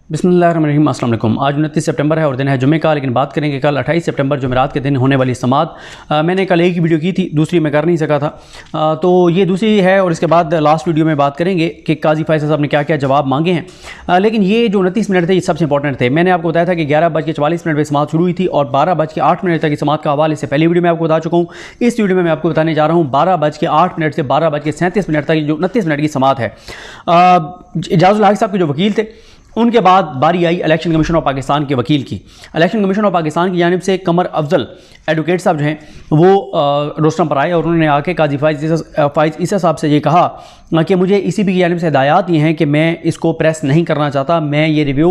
बिस्मिल्लाहिर्रहमानिर्रहीम। अस्सलाम वालेकुम। आज 29 सितंबर है और दिन है जुमे का, लेकिन बात करेंगे कल 28 सितंबर जुमेरात के दिन होने वाली समात। मैंने कल एक ही वीडियो की थी, दूसरी मैं कर नहीं सका था, तो ये दूसरी है। और इसके बाद लास्ट वीडियो में बात करेंगे कि काजी फैसल साहब ने क्या क्या जवाब मांगे हैं। लेकिन ये जो 29 मिनट थे ये सबसे इंपॉर्टेंट थे। मैंने आपको बताया था कि 11:44 पर समात शुरू हुई थी और 12:08 तक की समात का हवाला इससे पहली वीडियो में आपको बता चुका हूँ। इस वीडियो में मैं आपको बताने जा रहा हूँ 12:08 से 12:37 तक जो 29 मिनट की समात है। एजाजुल हक साहब के जो वकील थे, उनके बाद बारी आई इलेक्शन कमीशन ऑफ पाकिस्तान के वकील की। इलेक्शन कमीशन ऑफ पाकिस्तान की जानिब से कमर अफजल एडवोकेट साहब जो हैं वो रोस्टम पर आए और उन्होंने आके काजी फाइज ईसा साहब से ये कहा कि मुझे ECB की जानिब से हिदायत ये हैं कि मैं इसको प्रेस नहीं करना चाहता, मैं ये रिव्यू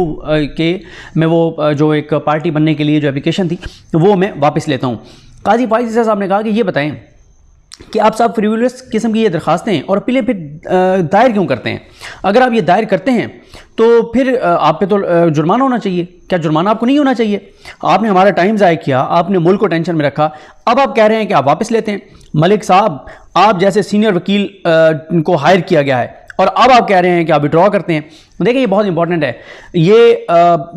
मैं वो जो एक पार्टी बनने के लिए जो एप्लीकेशन थी वो मैं वापस लेता हूँ। काजी फाइज ईसा साहब ने कहा कि ये बताएँ कि आप सब फ्रीविलियस किस्म की ये दरखास्तें और अपीलें फिर दायर क्यों करते हैं? अगर आप ये दायर करते हैं तो फिर आप पे तो जुर्माना होना चाहिए। क्या जुर्माना आपको नहीं होना चाहिए? आपने हमारा टाइम ज़ाया किया, आपने मुल्क को टेंशन में रखा, अब आप कह रहे हैं कि आप वापस लेते हैं। मलिक साहब, आप जैसे सीनियर वकील को हायर किया गया है और अब आप कह रहे हैं कि आप विड्रॉ करते हैं। देखिए ये बहुत इंपॉर्टेंट है। ये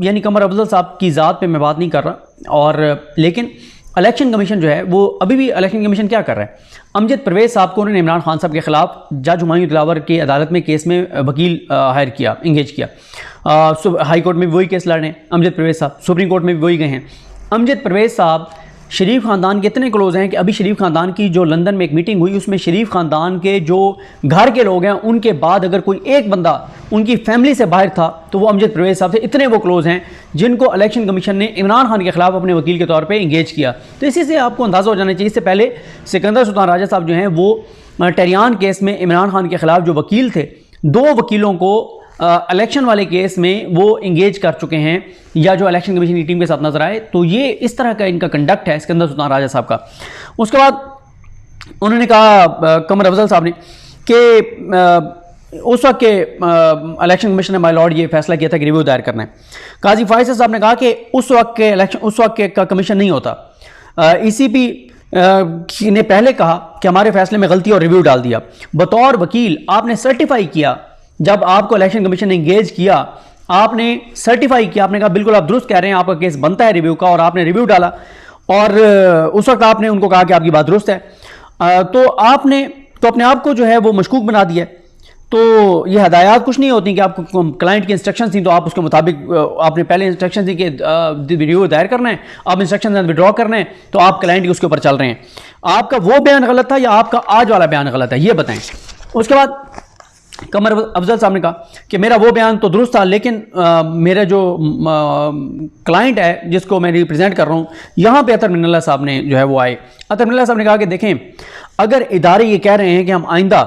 यानी कमर अफजल साहब की ज़ात पे मैं बात नहीं कर रहा, और लेकिन इलेक्शन कमीशन जो है वो अभी भी इलेक्शन कमीशन क्या कर रहा है? अमजद परवेज़ साहब को उन्होंने इमरान खान साहब के खिलाफ जज हुमायूं दिलावर की अदालत में केस में वकील हायर किया, इंगेज किया। हाई कोर्ट में भी वही केस लड़ रहे हैं अमजद परवेज़ साहब, सुप्रीम कोर्ट में भी वही गए हैं। अमजद परवेज़ साहब शरीफ ख़ानदान के इतने क्लोज हैं कि अभी शरीफ ख़ानदान की जो लंदन में एक मीटिंग हुई उसमें शरीफ ख़ानदान के जो घर के लोग हैं उनके बाद अगर कोई एक बंदा उनकी फैमिली से बाहर था तो वो अमजद परवेज़ साहब से इतने वो क्लोज हैं जिनको इलेक्शन कमीशन ने इमरान खान के खिलाफ अपने वकील के तौर पर इंगेज किया। तो इसी से आपको अंदाज़ा हो जाना चाहिए। इससे पहले सिकंदर सुल्तान राजा साहब जो हैं वो टेरियान केस में इमरान खान के खिलाफ जो वकील थे, 2 वकीलों को इलेक्शन वाले केस में वो इंगेज कर चुके हैं या जो इलेक्शन कमीशन की टीम के साथ नजर आए। तो ये इस तरह का इनका कंडक्ट है सिकंदर सुल्तान राजा साहब का। उसके बाद उन्होंने कहा कमर अफजल साहब ने कि उस वक्त के इलेक्शन कमीशन ने माय लॉर्ड ये फैसला किया था कि रिव्यू दायर करना है। काजी फाइज साहब ने कहा कि उस वक्त के का कमीशन नहीं होता। ECB ने पहले कहा कि हमारे फैसले में गलती और रिव्यू डाल दिया। बतौर वकील आपने सर्टिफाई किया, जब आपको इलेक्शन कमीशन ने इंगेज किया आपने सर्टिफाई किया, आपने कहा बिल्कुल आप दुरुस्त कह रहे हैं, आपका केस बनता है रिव्यू का, और आपने रिव्यू डाला और उस वक्त आपने उनको कहा कि आपकी बात दुरुस्त है। तो आपने तो अपने आप को जो है वो मशकूक बना दिया। तो ये हदायत कुछ नहीं होती कि आपको क्लाइंट की इंस्ट्रक्शन थी तो आप उसके मुताबिक आपने पहले इंस्ट्रक्शन दी कि वीडियो दायर करना है, आप इंस्ट्रक्शन विड्रॉ करना है, तो आप क्लाइंट के उसके ऊपर चल रहे हैं। आपका वो बयान गलत था या आपका आज वाला बयान गलत है, ये बताएं। उसके बाद कमर अफजल साहब ने कहा कि मेरा वो बयान तो दुरुस्त था, लेकिन मेरा जो क्लाइंट है जिसको मैं रिप्रेजेंट कर रहा हूँ, यहाँ पे अतर मिनल्ला साहब ने जो है वो आए। अतर मिनल्ला साहब ने कहा कि देखें, अगर इदारे ये कह रहे हैं कि हम आइंदा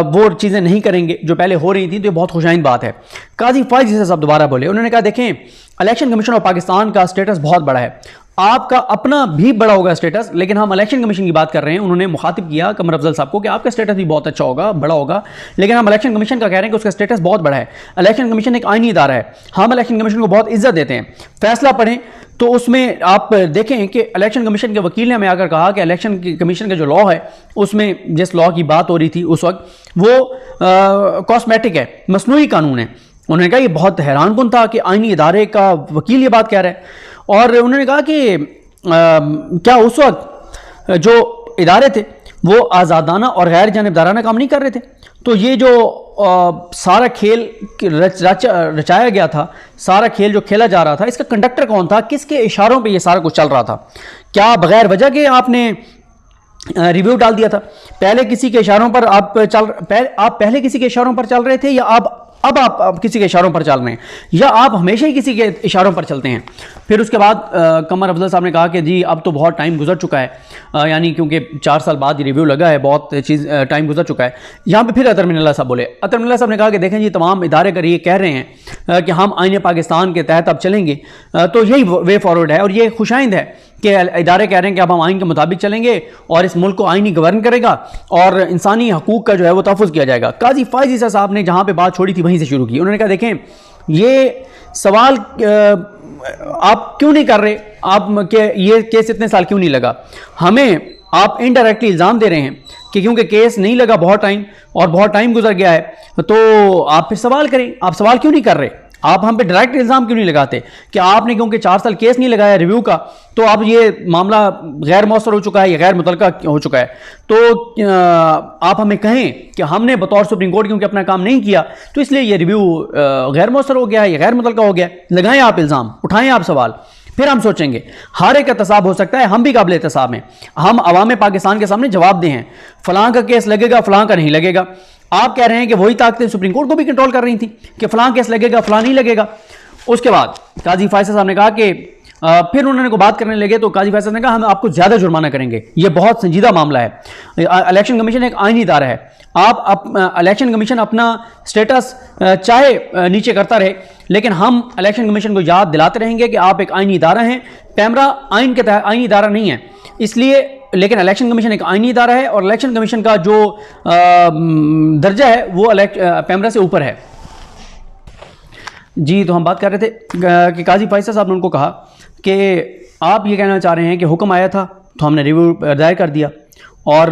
वो चीज़ें नहीं करेंगे जो पहले हो रही थी, तो ये बहुत खुशाइंद बात है। काजी फाइज जैसे साहब दोबारा बोले, उन्होंने कहा देखें, इलेक्शन कमीशन ऑफ पाकिस्तान का स्टेटस बहुत बड़ा है, आपका अपना भी बड़ा होगा स्टेटस, लेकिन हम इलेक्शन कमीशन की बात कर रहे हैं। उन्होंने मुखातिब किया कमर अफजल साहब को कि आपका स्टेटस भी बहुत अच्छा होगा, बड़ा होगा, लेकिन हम इलेक्शन कमीशन का कह रहे हैं कि उसका स्टेटस बहुत बड़ा है। इलेक्शन कमीशन एक आईनी इदारा है, हम इलेक्शन कमीशन को बहुत इज्जत देते हैं। फैसला पढ़ें तो उसमें आप देखें कि इलेक्शन कमीशन के वकील ने हमें आकर कहा कि इलेक्शन कमीशन का जो लॉ है उसमें जिस लॉ की बात हो रही थी उस वक्त वो कॉस्मेटिक है, मसनूई कानून है। उन्होंने कहा ये बहुत हैरानकुन था कि आईनी इदारे का वकील ये बात कह रहा है। और उन्होंने कहा कि क्या उस वक्त जो इदारे थे वो आज़ादाना और गैर जानिबदाराना काम नहीं कर रहे थे? तो ये जो सारा खेल रचाया गया था, सारा खेल जो खेला जा रहा था, इसका कंडक्टर कौन था? किसके इशारों पे ये सारा कुछ चल रहा था? क्या बगैर वजह के आपने रिव्यू डाल दिया था? पहले किसी के इशारों पर आप पहले किसी के इशारों पर चल रहे थे, या अब आप किसी के इशारों पर चल रहे हैं, या आप हमेशा ही किसी के इशारों पर चलते हैं? फिर उसके बाद कमर अफजल साहब ने कहा कि जी अब तो बहुत टाइम गुजर चुका है, यानी क्योंकि 4 साल बाद ये रिव्यू लगा है, बहुत टाइम गुजर चुका है। यहाँ पे फिर अतर मिनल्ला साहब बोले। अतर मिनल्ला साहब ने कहा कि देखें जी, तमाम इदारे अगर ये कह रहे हैं कि हम आईन पाकिस्तान के तहत अब चलेंगे, तो यही वे फॉरवर्ड है और ये खुशाइंद है कि इदारे कह रहे हैं कि अब हम आइन के मुताबिक चलेंगे और इस मुल्क को आइनी गवर्न करेगा और इंसानी हकूक़ का जो है वो तहफ़्फ़ुज़ किया जाएगा। काजी फाइज ईसा साहब ने जहाँ पे बात छोड़ी थी वहीं से शुरू की। उन्होंने कहा देखें, ये सवाल आप क्यों नहीं कर रहे, आप के ये केस इतने साल क्यों नहीं लगा? हमें आप इनडायरेक्टली इल्ज़ाम दे रहे हैं कि क्योंकि केस नहीं लगा बहुत टाइम और बहुत टाइम गुजर गया है, तो आप फिर सवाल करें। आप सवाल क्यों नहीं कर रहे? आप हम पे डायरेक्ट इल्ज़ाम क्यों नहीं लगाते कि आपने क्योंकि 4 साल केस नहीं लगाया रिव्यू का, तो अब ये मामला गैर मौसर हो चुका है या गैर मुतलका हो चुका है। तो आप हमें कहें कि हमने बतौर सुप्रीम कोर्ट क्योंकि अपना काम नहीं किया तो इसलिए ये रिव्यू गैर मौसर हो गया है या गैर मुतलका हो गया। लगाएं आप इल्ज़ाम, उठाएं आप सवाल, फिर हम सोचेंगे। हर एक एहतसाब हो सकता है, हम भी काबिल एहतसाब हैं, हम अवाम पाकिस्तान के सामने जवाब दें हैं। फलां का केस लगेगा, फलां का नहीं लगेगा। आप कह रहे हैं कि वही ताकतें सुप्रीम कोर्ट को भी कंट्रोल कर रही थी कि फलां केस लगेगा, फलां नहीं लगेगा। उसके बाद काजी फैसल साहब ने कहा कि फिर उन्होंने को बात करने लगे तो काजी फैसल ने कहा हम आपको ज़्यादा जुर्माना करेंगे, ये बहुत संजीदा मामला है। इलेक्शन कमीशन एक आईनी इदारा है, आप इलेक्शन कमीशन अपना स्टेटस चाहे नीचे करता रहे, लेकिन हम इलेक्शन कमीशन को याद दिलाते रहेंगे कि आप एक आईनी इदारा हैं। पैमरा आइन के तहत आईनी इदारा नहीं है, इसलिए, लेकिन इलेक्शन कमीशन एक आईनी इदारा है और इलेक्शन कमीशन का जो दर्जा है वो पैमरा से ऊपर है। जी, तो हम बात कर रहे थे कि काजी फैसल साहब ने उनको कहा कि आप ये कहना चाह रहे हैं कि हुक्म आया था तो हमने रिव्यू दायर कर दिया, और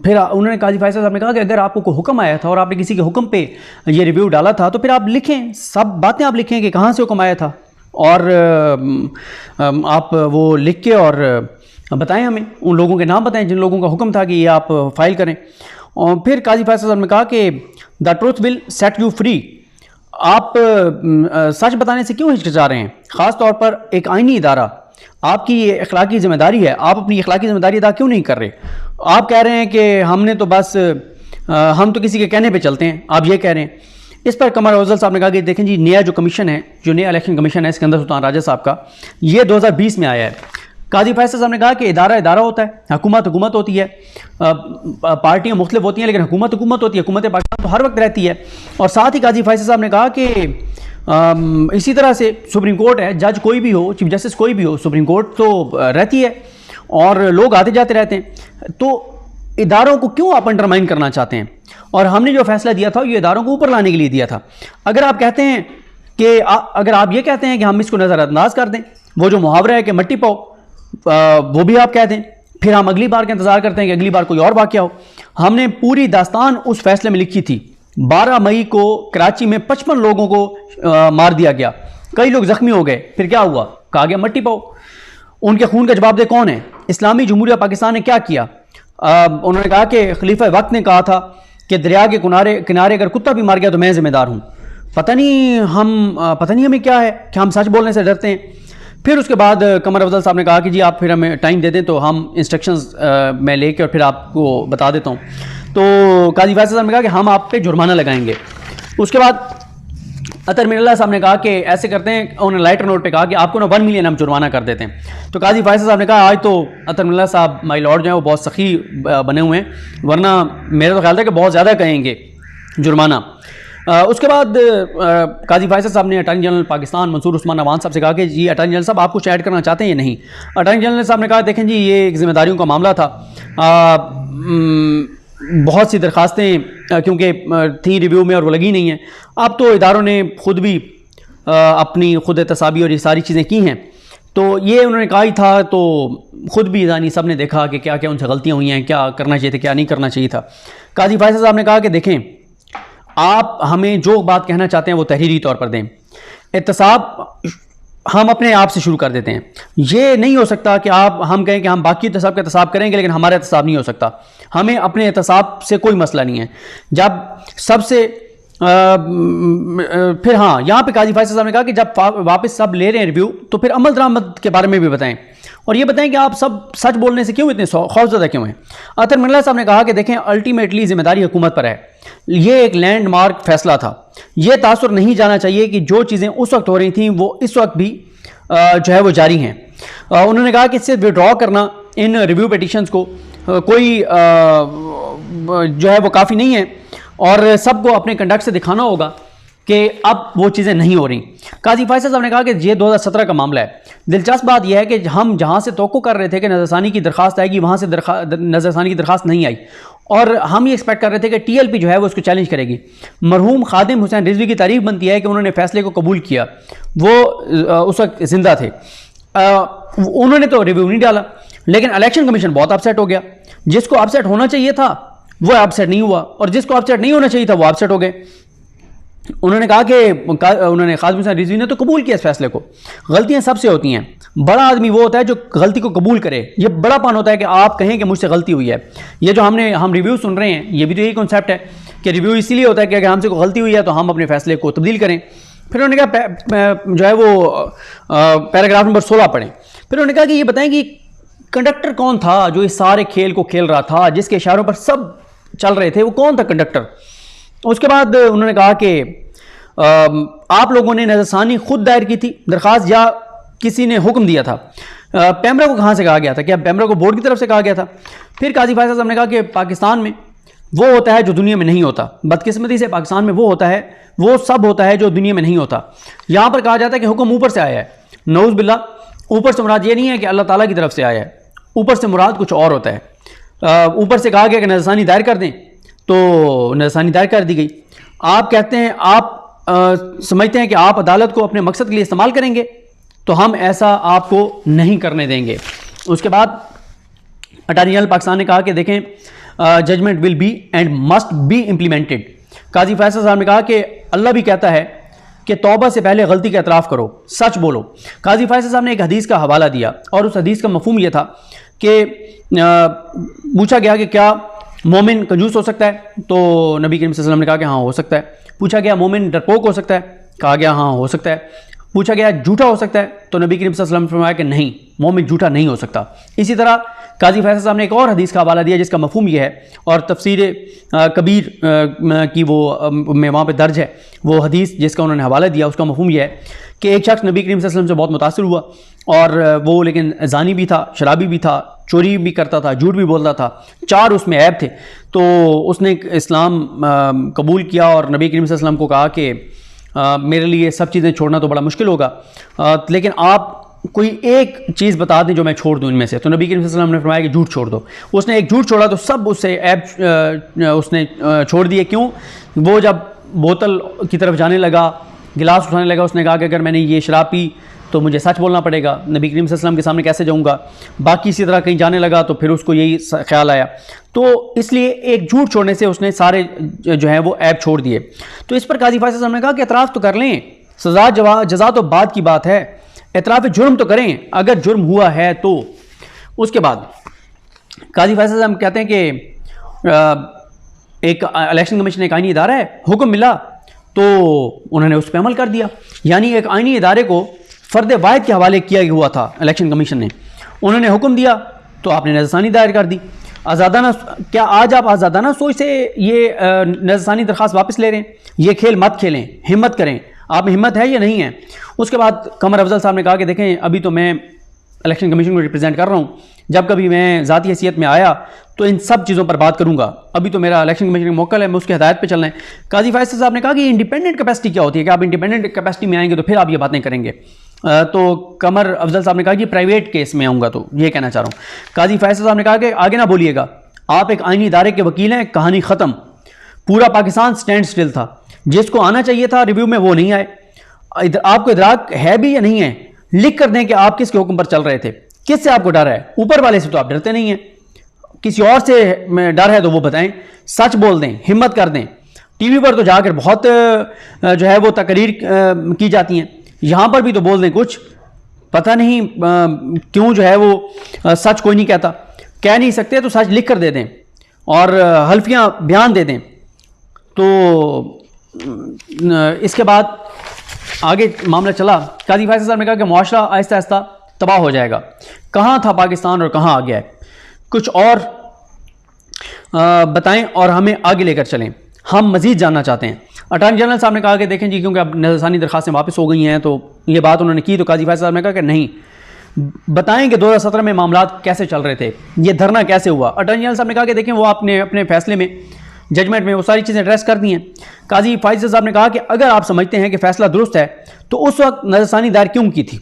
फिर उन्होंने काजी फैसल साहब ने कहा कि अगर आपको कोई हुक्म आया था और आपने किसी के हुक्म पे ये रिव्यू डाला था तो फिर आप लिखें, सब बातें आप लिखें कि कहाँ से हुक्म आया था, और आप वो लिख के और बताएं हमें, उन लोगों के नाम बताएं जिन लोगों का हुक्म था कि ये आप फाइल करें। और फिर काजी फैसल साहब ने कहा कि the truth will set you free. आप सच बताने से क्यों हिचकिचा रहे हैं, ख़ास तौर पर एक आईनी इदारा, आपकी ये अखलाकी ज़िम्मेदारी है, आप अपनी अखलाकी ज़िम्मेदारी अदा क्यों नहीं कर रहे। आप कह रहे हैं कि हमने तो बस हम तो किसी के कहने पे चलते हैं, आप ये कह रहे हैं। इस पर कमर अफजल साहब ने कहा कि देखें जी, नया जो कमीशन है, जो नया इलेक्शन कमीशन है सिकंदर सुल्तान राजा साहब का, ये 2020 में आया है। काजी फैसल साहब ने कहा कि इदारा इदारा होता है, हुकूमत हुकूमत होती है, पार्टियाँ मुख्तलिफ होती हैं लेकिन हुकूमत हुकूमत होती है, हुकूमत पाकिस्तान तो हर वक्त रहती है। और साथ ही काजी फैसल साहब ने कहा कि इसी तरह से सुप्रीम कोर्ट है, जज कोई भी हो, चीफ जस्टिस कोई भी हो, सुप्रीम कोर्ट तो रहती है और लोग आते जाते रहते हैं, तो इदारों को क्यों आप अंडरमाइन करना चाहते हैं। और हमने जो फैसला दिया था ये इदारों को ऊपर लाने के लिए दिया था। अगर आप कहते हैं कि अगर आप ये कहते हैं कि हम इसको नज़रअंदाज कर दें, वो जो मुहावरा है कि मट्टी पाओ, वो भी आप कह दें, फिर हम अगली बार का इंतज़ार करते हैं कि अगली बार कोई और वाक़या हो। हमने पूरी दास्तान उस फैसले में लिखी थी। 12 मई को कराची में 55 लोगों को मार दिया गया, कई लोग जख्मी हो गए, फिर क्या हुआ, कहा गया मट्टी पाओ। उनके खून का जवाबदेह कौन है, इस्लामी जमहूरिया पाकिस्तान ने क्या किया। उन्होंने कहा कि खलीफा वक्त ने कहा था कि दरिया के किनारे अगर कुत्ता भी मार गया तो मैं जिम्मेदार हूँ। पता नहीं हमें क्या है कि हम सच बोलने से डरते हैं। फिर उसके बाद कमर अफजल साहब ने कहा कि जी आप फिर हमें टाइम दे दें तो हम इंस्ट्रक्शंस मैं लेके और फिर आपको बता देता हूँ। तो काजी फैसल साहब ने कहा कि हम आप पे जुर्माना लगाएंगे। उसके बाद अतर मिर्ज़ा साहब ने कहा कि ऐसे करते हैं, उन्होंने लाइटर नोट पे कहा कि आपको ना 1 मिलियन हम जुर्माना कर देते हैं। तो काजी फैसल साहब ने कहा आज तो अतर मिर्ज़ा साहब माई लॉर्ड जो है वो बहुत सखी बने हुए हैं, वरना मेरा तो ख्याल था कि बहुत ज़्यादा कहेंगे जुर्माना। उसके बाद काजी फैसल साहब ने अटॉर्नी जनरल पाकिस्तान मंसूर उस्मान अवान साहब से कहा कि जी अटॉर्नी जनरल साहब आप कुछ ऐड करना चाहते हैं या नहीं। अटॉर्नी जनरल साहब ने कहा देखें जी ये एक जिम्मेदारियों का मामला था, बहुत सी दरखास्तें क्योंकि थी रिव्यू में और वो लगी नहीं है। अब तो इदारों ने ख़ुद भी अपनी खुद एहतसाबी और ये सारी चीज़ें की हैं, तो ये उन्होंने कहा ही था, तो ख़ुद भी यानी सब ने देखा कि क्या क्या उनसे गलतियाँ हुई हैं, क्या करना चाहिए था क्या नहीं करना चाहिए था। काजी फैसल साहब ने कहा कि देखें आप हमें जो बात कहना चाहते हैं वो तहरीरी तौर पर दें, एहतसाब हम अपने आप से शुरू कर देते हैं। ये नहीं हो सकता कि हम कहें कि हम बाकी एहतसाब का एहतसाब करेंगे लेकिन हमारा एहतसाब नहीं हो सकता। हमें अपने एहतसाब से कोई मसला नहीं है। जब सबसे फिर हाँ, यहाँ पे काजी फैसल साहब ने कहा कि जब वापस सब ले रहे हैं रिव्यू तो फिर अमल दरामद के बारे में भी बताएं और ये बताएं कि आप सब सच बोलने से क्यों इतने खौफजदा क्यों हैं। अतर मिर्ज़ा साहब ने कहा कि देखें अल्टीमेटली जिम्मेदारी हुकूमत पर है, ये एक लैंडमार्क फैसला था, ये तासुर नहीं जाना चाहिए कि जो चीज़ें उस वक्त हो रही थी वो इस वक्त भी जो है वो जारी हैं। उन्होंने कहा कि इससे विड्रॉ करना इन रिव्यू पिटिशंस को कोई जो है वो काफ़ी नहीं है और सबको अपने कंडक्ट से दिखाना होगा कि अब वो चीज़ें नहीं हो रही। काजी फैसल साहब ने कहा कि ये 2017 का मामला है। दिलचस्प बात यह है कि हम जहाँ से तवक्को कर रहे थे कि नज़रसानी की दरख्वास्त आएगी, वहाँ से नज़रसानी की दरख्वास्त नहीं आई और हम ये एक्सपेक्ट कर रहे थे कि TLP जो है वो उसको चैलेंज करेगी। मरहूम खादिम हुसैन रिजवी की तारीफ बनती है कि उन्होंने फैसले को कबूल किया, वो उस वक्त जिंदा थे। उन्होंने तो रिव्यू नहीं डाला, लेकिन इलेक्शन कमीशन बहुत अपसेट हो गया। जिसको अपसेट होना चाहिए था वो अपसेट नहीं हुआ और जिसको अपसेट नहीं होना चाहिए था वो अपसेट हो गए। उन्होंने कहा कि उन्होंने काज़ी हुसैन रिजवी ने तो कबूल किया इस फैसले को। गलतियां सबसे होती हैं, बड़ा आदमी वो होता है जो गलती को कबूल करे। ये बड़ापन होता है कि आप कहें कि मुझसे गलती हुई है। ये जो हम रिव्यू सुन रहे हैं, ये भी तो यही कॉन्सेप्ट है कि रिव्यू इसीलिए होता है कि अगर हमसे कोई गलती हुई है तो हम अपने फैसले को तब्दील करें। फिर उन्होंने कहा जो है वो पैराग्राफ नंबर 16 पढ़ें। फिर उन्होंने कहा कि ये बताएं कि कंडक्टर कौन था जो इस सारे खेल को खेल रहा था, जिसके इशारों पर सब चल रहे थे, वो कौन था कंडक्टर। उसके बाद उन्होंने कहा कि आप लोगों ने नज़रसानी खुद दायर की थी दरख्वास्त या किसी ने हुक्म दिया था। पैमरा को कहाँ से कहा गया था, क्या पैमरा को बोर्ड की तरफ से कहा गया था। फिर काजी फैसल साहब ने कहा कि पाकिस्तान में वो होता है जो दुनिया में नहीं होता। बदकिस्मती से पाकिस्तान में वो होता है, वो सब होता है जो दुनिया में नहीं होता। यहाँ पर कहा जाता है कि हुक्म ऊपर से आया है। नऊज़ बिल्ला, ऊपर से मुराद ये नहीं है कि अल्लाह ताला की तरफ से आया है, ऊपर से मुराद कुछ और होता है। ऊपर से कहा गया कि नज़रसानी दायर कर दें, तो नज़रसानी दायर कर दी गई। आप कहते हैं, आप समझते हैं कि आप अदालत को अपने मकसद के लिए इस्तेमाल करेंगे, तो हम ऐसा आपको नहीं करने देंगे। उसके बाद अटॉर्नी जनरल पाकिस्तान ने कहा कि देखें, judgement will be and must be implemented. Qazi Faisal sahab ने कहा कि अल्लाह भी कहता है कि तौबा से पहले गलती का एतराफ़ करो, सच बोलो। काजी फैसल साहब ने एक हदीस का हवाला दिया और उस हदीस का मफहूम यह था कि पूछा गया कि क्या मोमिन कंजूस हो सकता है, तो नबी करीम सल्लल्लाहु अलैहि वसल्लम ने कहा कि हाँ हो सकता है। पूछा गया मोमिन डरपोक हो सकता है, कहा गया हाँ हो सकता है। पूछा गया झूठा हो सकता है, तो नबी करीम सल्लल्लाहु अलैहि वसल्लम ने फरमाया कि नहीं, मोमिन झूठा नहीं हो सकता। इसी तरह काजी फैसल साहब ने एक और हदीस का हवाला दिया जिसका मफहूम यह है, और तफसीर कबीर की वो में वहाँ पे दर्ज है वो हदीस जिसका उन्होंने हवाला दिया, उसका मफहूम यह है कि एक शख्स नबी करीम सल्लल्लाहु अलैहि वसल्लम से बहुत मुतासिर हुआ, और वो लेकिन ज़ानी भी था, शराबी भी था, चोरी भी करता था, झूठ भी बोलता था, 4 उसमें ऐब थे। तो उसने इस्लाम कबूल किया और नबी करीम सल्लल्लाहु अलैहि वसल्लम को कहा कि मेरे लिए सब चीज़ें छोड़ना तो बड़ा मुश्किल होगा, लेकिन आप कोई एक चीज़ बता दें जो मैं छोड़ दूं इनमें से। तो नबी करीम सल्लल्लाहु अलैहि वसल्लम ने फरमाया कि झूठ छोड़ दो। उसने एक झूठ छोड़ा तो सब उससे ऐब उसने छोड़ दिए। क्यों? वो जब बोतल की तरफ जाने लगा, गिलास उठाने लगा, उसने कहा कि अगर मैंने ये शराब पी तो मुझे सच बोलना पड़ेगा, नबी करीम सल्लल्लाहु अलैहि वसल्लम के सामने कैसे जाऊँगा। बाकी इसी तरह कहीं जाने लगा तो फिर उसको यही ख्याल आया, तो इसलिए एक झूठ छोड़ने से उसने सारे जो है वो ऐब छोड़ दिए। तो इस पर काजी फैसल साहब ने कहा कि एतराफ़ तो कर लें, सज़ा जज़ा तो बाद की बात है, एतराफ़ जुर्म तो करें अगर जुर्म हुआ है तो। उसके बाद काजी फैसल साहब कहते हैं कि एक इलेक्शन कमीशन एक आईनी इदारा है, हुक्म मिला तो उन्होंने उस पर अमल कर दिया। यानी एक आईनी इदारे को फ़र्द वाहिद के हवाले किया हुआ था इलेक्शन कमीशन ने, उन्होंने हुक्म दिया तो आपने नज़रसानी दायर कर दी। आज़ादाना, क्या आज आप आज़ादाना सोच से ये नज़रसानी दरख्वास्त वापस ले रहे हैं? ये खेल मत खेलें, हिम्मत करें, आप में हिम्मत है या नहीं है। उसके बाद कमर अफजल साहब ने कहा कि देखें, अभी तो मैं इलेक्शन कमीशन को रिप्रेजेंट कर रहा हूँ, जब कभी मैं ज़ाती हैसियत में आया तो इन सब चीज़ों पर बात करूँगा, अभी तो मेरा इलेक्शन कमीशन का मौका है, मैं उसकी हदायत पे चलना है। काजी फैसल साहब ने कहा कि इंडिपेंडेंट कैपेसिटी क्या होती है, कि आप इंडिपेंडेंट कैपेसिटी में आएंगे तो फिर आप ये बातें करेंगे। तो कमर अफजल साहब ने कहा कि प्राइवेट केस में आऊँगा, तो ये कहना चाह रहा हूँ। काजी फैसल साहब ने कहा कि आगे ना बोलिएगा, आप एक आईनी इदारे के वकील हैं, कहानी ख़त्म। पूरा पाकिस्तान स्टैंड स्टिल था, जिसको आना चाहिए था रिव्यू में वो नहीं आए। आपको इदराक है भी या नहीं है, लिख कर दें कि आप किसके हुक्म पर चल रहे थे, किससे आपको डर है। ऊपर वाले से तो आप डरते नहीं हैं, किसी और से डर है तो वो बताएं, सच बोल दें, हिम्मत कर दें। टीवी पर तो जाकर बहुत जो है वो तकरीर की जाती हैं, यहाँ पर भी तो बोल दें कुछ। पता नहीं क्यों जो है वो सच कोई नहीं कहता, कह नहीं सकते तो सच लिख कर दे दें और हल्फियाँ बयान दे दें। तो इसके बाद आगे मामला चला। काजी फैसल साहब ने कहा कि मुआशरा आहिस्ता आहिस्ता तबाह हो जाएगा। कहाँ था पाकिस्तान और कहाँ आ गया है, कुछ और बताएं और हमें आगे लेकर चलें, हम मज़ीद जानना चाहते हैं। अटॉर्नी जनरल साहब ने कहा कि देखें जी, क्योंकि अब नज़रसानी दरख्वास्तें वापस हो गई हैं, तो ये बात उन्होंने की। तो काजी फैसल साहब ने कहा कि नहीं, बताएं कि 2017 में मामला कैसे चल रहे थे, ये धरना कैसे हुआ। अटॉर्नी जनरल साहब ने कहा कि देखें, वो आपने अपने फैसले में, जजमेंट में वो सारी चीज़ें एड्रेस कर दी हैं। काजी फैसल साहब ने कहा कि अगर आप समझते हैं कि फ़ैसला दुरुस्त है तो उस वक्त नज़रसानी दायर क्यों की थी।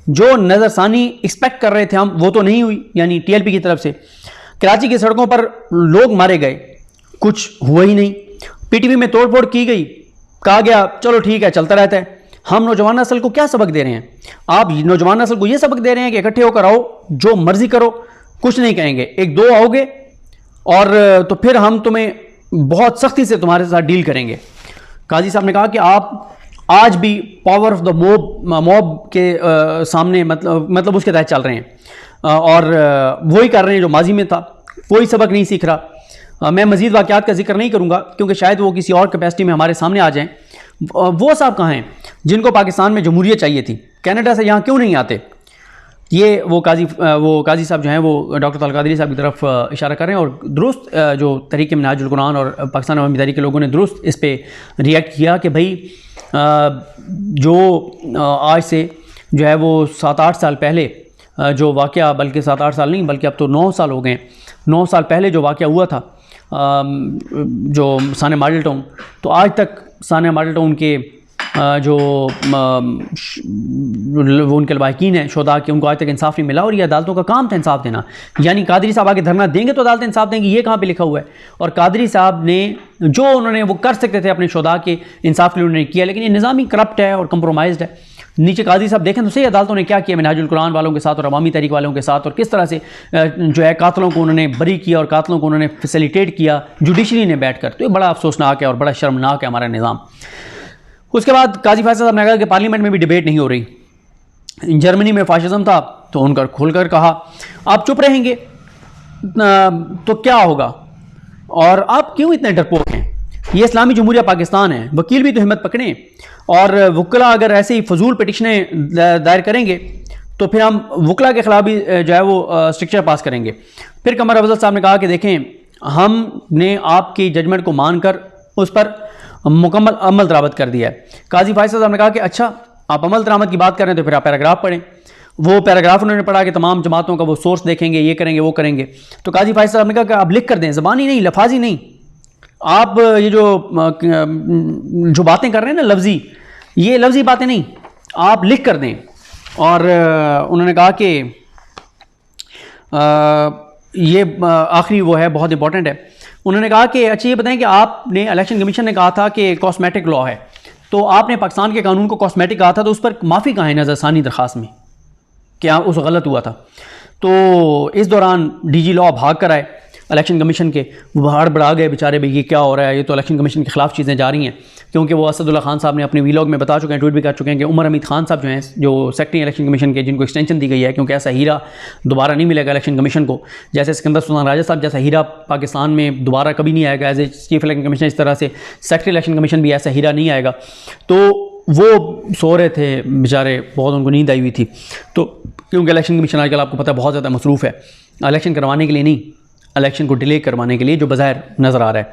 जो नज़रसानी एक्सपेक्ट कर रहे थे हम, वो तो नहीं हुई, यानी TLP की तरफ से। कराची की सड़कों पर लोग मारे गए, कुछ हुआ ही नहीं। PTV में तोड़फोड़ की गई, कहा गया चलो ठीक है, चलता रहता है। हम नौजवान नस्ल को क्या सबक दे रहे हैं? आप नौजवान नस्ल को ये सबक दे रहे हैं कि इकट्ठे होकर आओ, जो मर्जी करो, कुछ नहीं कहेंगे। 1-2 आओगे और तो फिर हम तुम्हें बहुत सख्ती से तुम्हारे साथ डील करेंगे। काजी साहब ने कहा कि आप आज भी पावर ऑफ द मॉब के सामने मतलब उसके तहत चल रहे हैं और वही कर रहे हैं जो माजी में था, कोई सबक नहीं सीख रहा। मैं मज़ीद वाक़यात का जिक्र नहीं करूँगा क्योंकि शायद वो किसी और कैपेसिटी में हमारे सामने आ जाएं। वो साहब कहाँ हैं जिनको पाकिस्तान में जमहूरियत चाहिए थी, कनाडा से यहाँ क्यों नहीं आते? ये वो काजी साहब जो हैं वो डॉक्टर तालिब कादरी साहब की तरफ इशारा कर रहे हैं और दुरुस्त जो तहरीक मिनहाजुल कुरान और पाकिस्तान अवामी तहरीक के लोगों ने दुरुस्त इस पर रिएक्ट किया कि भाई जो आज से जो है वो 7-8 साल पहले जो वाक़या, बल्कि 7-8 साल नहीं बल्कि अब तो 9 साल हो गए, 9 साल पहले जो वाक़या हुआ था जो सानिया मॉडल टाउन, तो आज तक सानिया मॉडल टाउन के जो वो उनके लवाकिन हैं शुहदा के, उनको आज तक इंसाफ नहीं मिला और ये अदालतों का काम था इंसाफ देना। यानी कादरी साहब आगे धरना देंगे तो अदालतें इंसाफ देंगी, ये कहाँ पे लिखा हुआ है? और कादरी साहब ने जो उन्होंने वो कर सकते थे अपने शुहदा के इंसाफ के लिए उन्होंने किया, लेकिन ये निज़ामी करप्ट है और कंप्रोमाइज़ है। नीचे कादरी साहब देखें तो सही अदालतों ने क्या किया मिनहाजुल कुरान वालों के साथ और अवामी तहरीक वालों के साथ, और किस तरह से जो है कातलों को उन्होंने बरी किया और कातलों को उन्होंने फैसिलिटेट किया जुडिशरी ने बैठ कर। तो ये बड़ा अफसोसनाक है और बड़ा शर्मनाक है हमारा निज़ाम। उसके बाद काजी फैसल साहब ने कहा कि पार्लियामेंट में भी डिबेट नहीं हो रही। जर्मनी में फाशिज्म था तो उनका खुलकर कहा आप चुप रहेंगे तो क्या होगा, और आप क्यों इतने डरपोक हैं? ये इस्लामी जमहूरिया पाकिस्तान है, वकील भी तो हिम्मत पकड़ें, और वकला अगर ऐसे ही फजूल पिटिशनें दायर करेंगे तो फिर हम वकला के खिलाफ भी जो है वो स्ट्रिक्चर पास करेंगे। फिर कमर अफजल साहब ने कहा कि देखें, हमने आपकी जजमेंट को मानकर उस पर मुकम्मल अमल दरामद कर दिया है। काजी फैसल साहब ने कहा कि अच्छा आप अमल दरामद की बात करें तो फिर आप पैराग्राफ पढ़ें। वो पैराग्राफ उन्होंने पढ़ा कि तमाम जमातों का वो सोर्स देखेंगे, ये करेंगे वो करेंगे। तो काजी फैसल साहब ने कहा कि आप लिख कर दें, ज़बानी नहीं, लफाजी नहीं, आप ये जो बातें कर रहे हैं ना लफ्जी, ये लफ्जी बातें नहीं, आप लिख कर दें। और उन्होंने कहा कि ये आखिरी वो है बहुत इंपॉर्टेंट है। उन्होंने कहा कि अच्छा ये बताएं कि आपने इलेक्शन कमीशन ने कहा था कि कॉस्मेटिक लॉ है, तो आपने पाकिस्तान के कानून को कॉस्मेटिक कहा था, तो उस पर माफ़ी कहाँ है नज़रसानी दरख्वास्त में, क्या उस गलत हुआ था? तो इस दौरान डीजी लॉ भाग कर आए इलेक्शन कमीशन के, वो हड़बड़ा गए बेचारे, भाई ये क्या हो रहा है, ये तो इलेक्शन कमीशन के खिलाफ चीज़ें जा रही हैं। क्योंकि वो असदुल्ला खान साहब ने अपने वीलॉग में बता चुके हैं, ट्वीट भी कर चुके हैं कि उमर हमीद खान साहब जो हैं, जो सेक्रेटरी इलेक्शन कमीशन के, जिनको एक्सटेंशन दी गई है क्योंकि ऐसा हीरा दोबारा नहीं मिलेगा इलेक्शन कमीशन को, जैसे सिकंदर सुल्तान राजा साहब जैसा हीरा पाकिस्तान में दोबारा कभी नहीं आएगा as a chief election commission, इस तरह से सेक्रेटरी इलेक्शन कमीशन भी ऐसा हीरा नहीं आएगा। तो वो सो रहे थे बेचारे, बहुत उनको नींद आई हुई थी। तो क्योंकि इलेक्शन कमीशन आजकल आपको पता है बहुत ज़्यादा मसरूफ़ है, इलेक्शन करवाने के लिए नहीं, इलेक्शन को डिले करवाने के लिए, जो बज़ाहिर नज़र आ रहा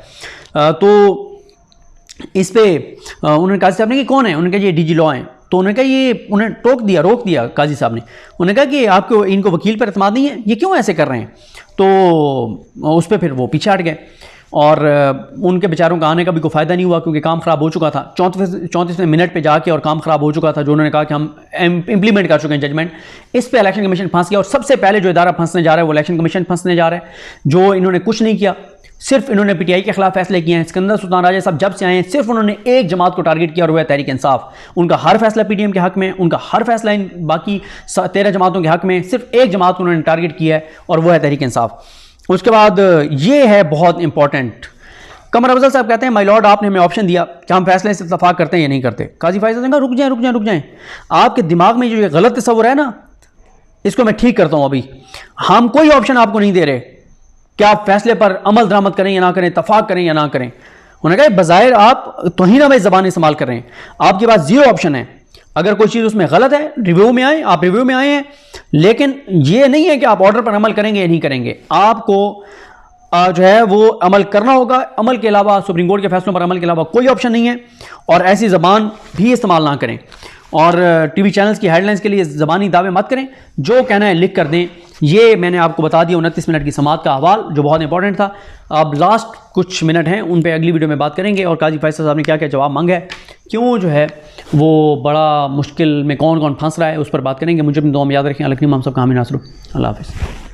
है। तो इस पे उन्होंने काजी साहब ने कि कौन है, उन्होंने कहा ये डीजी लॉ हैं। तो उन्होंने कहा ये, उन्हें रोक दिया काजी साहब ने। उन्होंने कहा कि आपको इनको वकील पर एतमाद नहीं है, ये क्यों ऐसे कर रहे हैं? तो उस पर फिर वो पीछे हट गए और उनके बेचारों का आने का भी कोई फ़ायदा नहीं हुआ क्योंकि काम ख़राब हो चुका था। 34वें मिनट पे जाके और काम ख़राब हो चुका था, जो उन्होंने कहा कि हम इम्प्लीमेंट कर चुके हैं जजमेंट। इस पे इलेक्शन कमीशन फंस गया और सबसे पहले जो इदारा फंसने जा रहा है वो इलेक्शन कमीशन फंसने जा रहा है, जो इन्होंने कुछ नहीं किया, सिर्फ इन्होंने पीटीआई के खिलाफ फैसले किए हैं। सिकंदर सुल्तान राजा साहब जब से आए हैं सिर्फ उन्होंने एक जमात को टारगेट किया और वह है तहरीक इंसाफ। उनका हर फैसला पीडीएम के हक में, उनका हर फैसला इन बाकी 13 जमातों के हक में, सिर्फ एक जमात को उन्होंने टारगेट किया है और वह है तहरीक इंसाफ। उसके बाद ये है बहुत इंपॉर्टेंट, कमर अफजल साहब कहते हैं माय लॉर्ड आपने हमें ऑप्शन दिया कि हम फैसले से इत्तफाक करते हैं या नहीं करते। काजी फैसल ने कहा रुक जाएं, आपके दिमाग में जो ये गलत तस्वुर है ना, इसको मैं ठीक करता हूं। अभी हम कोई ऑप्शन आपको नहीं दे रहे कि आप फैसले पर अमल दरामद करें या ना करें, इत्तफाक करें या ना करें। उन्होंने कहा बज़ाहिर आप तौहीन ज़बान इस्तेमाल कर रहे हैं, आपके पास जीरो ऑप्शन है। अगर कोई चीज़ उसमें गलत है रिव्यू में आए, आप रिव्यू में आए हैं, लेकिन ये नहीं है कि आप ऑर्डर पर अमल करेंगे या नहीं करेंगे। आपको जो है वो अमल करना होगा। अमल के अलावा, सुप्रीम कोर्ट के फैसलों पर अमल के अलावा कोई ऑप्शन नहीं है, और ऐसी ज़बान भी इस्तेमाल ना करें। और टीवी चैनल्स की हेडलाइंस के लिए ज़बानी दावे मत करें, जो कहना है लिख कर दें। ये मैंने आपको बता दिया 29 मिनट की समाअत का अहवाल, जो बहुत इंपॉर्टेंट था। अब लास्ट कुछ मिनट हैं, उन पे अगली वीडियो में बात करेंगे, और काजी फैसल साहब ने क्या क्या जवाब मांगा है, क्यों जो है वो बड़ा मुश्किल में कौन कौन फंस रहा है, उस पर बात करेंगे। मुझे अपनी दुआ में याद रखें। अल्लाह हम सब का हामी नासरू। अल्लाह हाफ़िज़।